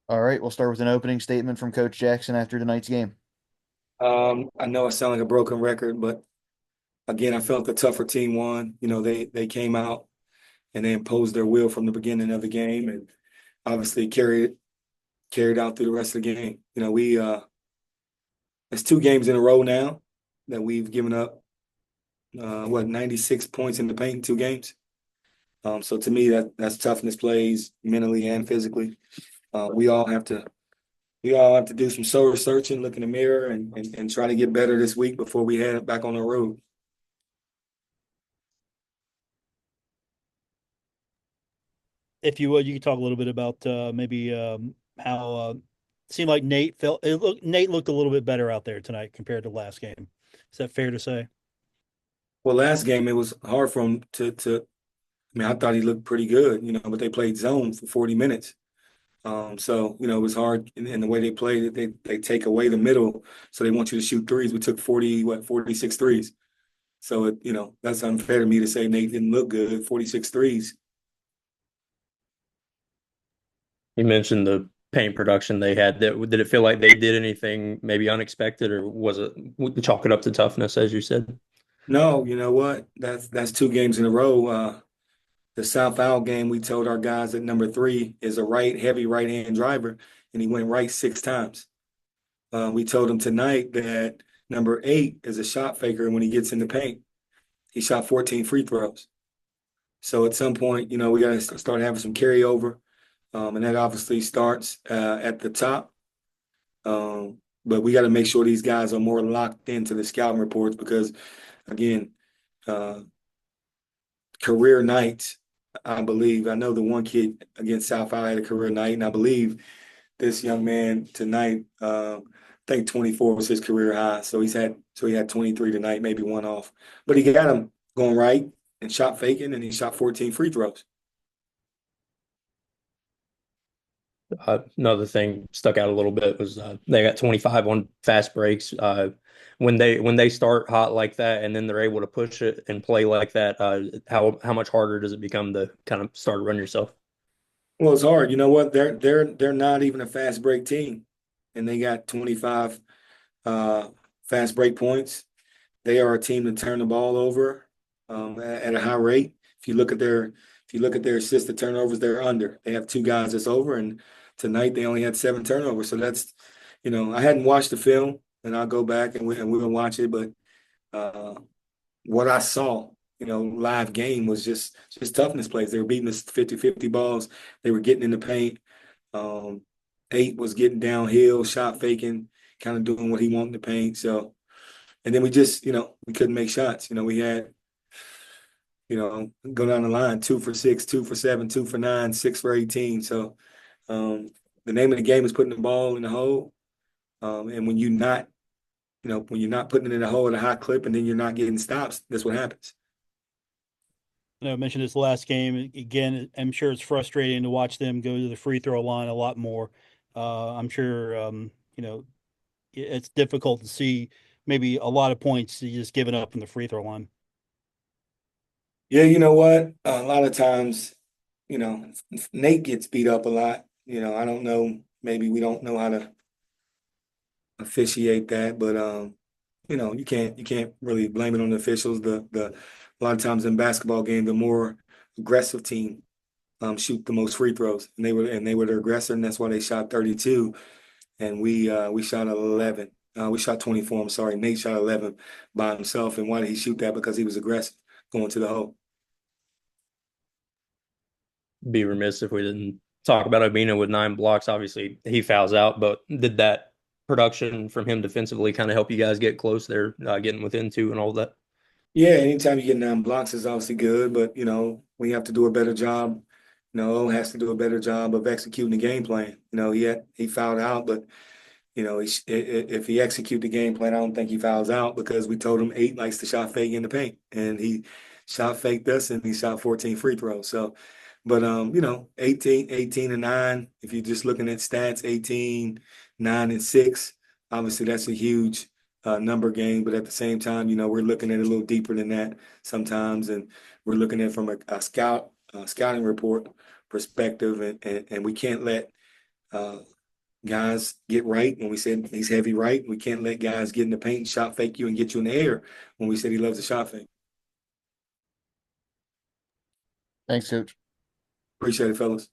All right, we'll start with an opening statement from Coach Jackson after tonight's game. I know it sounds like a broken record, but again, I felt the tougher team won. They came out and they imposed their will from the beginning of the game, and obviously carried out through the rest of the game. We it's two games in a row now that we've given up 96 points in the paint in two games. So to me, that's toughness plays mentally and physically. Uh, we all have to we all have to do some soul searching, look in the mirror, and try to get better this week before we head back on the road. If you would, you could talk a little bit about maybe how it seemed like Nate felt. Nate looked a little bit better out there tonight compared to last game. Is that fair to say? Well, last game it was hard for him to. I mean, I thought he looked pretty good, but they played zone for 40 minutes. So it was hard in the way they played it. They take away the middle, so they want you to shoot threes. We took 46 threes. So that's unfair to me to say Nate didn't look good. 46 threes. You mentioned the paint production they had. Did it feel like they did anything maybe unexpected, or was it chalk it up to toughness, as you said? No, you know what? That's two games in a row. The South Owl game, we told our guys that number three is a heavy right hand driver, and he went right six times. We told him tonight that number eight is a shot faker, and when he gets in the paint, he shot 14 free throws. So at some point, we got to start having some carryover, and that obviously starts at the top. But we got to make sure these guys are more locked into the scouting reports because, again, uh, career nights. I believe I know the one kid against South Iowa had a career night, and I believe this young man tonight. I think 24 was his career high. So he had 23 tonight, maybe one off. But he got him going right and shot faking, and he shot 14 free throws. Another thing stuck out a little bit was they got 25 on fast breaks. When they start hot like that, and then they're able to push it and play like that, how much harder does it become to kind of start to run yourself? Well, it's hard. You know what? They're not even a fast break team, and they got 25 uh, fast break points. They are a team to turn the ball over at a high rate. If you look at their assisted turnovers, they're under. They have two guys that's over, and tonight they only had seven turnovers. So I hadn't watched the film, and I'll go back and we'll watch it. But uh, what I saw, live game was just toughness plays. They were beating us 50-50 balls. They were getting in the paint. Um, Eight was getting downhill, shot faking, kind of doing what he wanted to paint. So, and then we just, we couldn't make shots. We had, go down the line, 2 for 6, 2 for 7, 2 for 9, 6 for 18. So the name of the game is putting the ball in the hole. And when you're not putting it in the hole at a high clip and then you're not getting stops, that's what happens. I mentioned this last game again. I'm sure it's frustrating to watch them go to the free throw line a lot more. I'm sure it's difficult to see maybe a lot of points just giving up from the free throw line. Yeah, you know what? A lot of times, Nate gets beat up a lot. I don't know. Maybe we don't know how to officiate that, but you can't really blame it on the officials. The a lot of times in basketball game, the more aggressive team shoot the most free throws, and they were the aggressor, and that's why they shot 32, and we shot 11. We shot 24. I'm sorry, Nate shot 11 by himself, and why did he shoot that? Because he was aggressive going to the hole. Be remiss if we didn't talk about Obina with 9 blocks. Obviously, he fouls out, but did that production from him defensively kind of help you guys get close there, getting within two and all that? Yeah, anytime you get 9 blocks is obviously good, but we have to do a better job. O has to do a better job of executing the game plan. He fouled out, but if he execute the game plan, I don't think he fouls out because we told him eight likes to shot fake in the paint, and he shot faked us, and he shot 14 free throws. So, but 18 and 9. If you're just looking at stats, 18, 9 and 6. Obviously, that's a huge number game, but at the same time, we're looking at it a little deeper than that sometimes, and we're looking at it from a scouting report perspective, and we can't let guys get right when we said he's heavy right. We can't let guys get in the paint, shot fake you, and get you in the air when we said he loves the shot fake. Thanks, Coach. Appreciate it, fellas.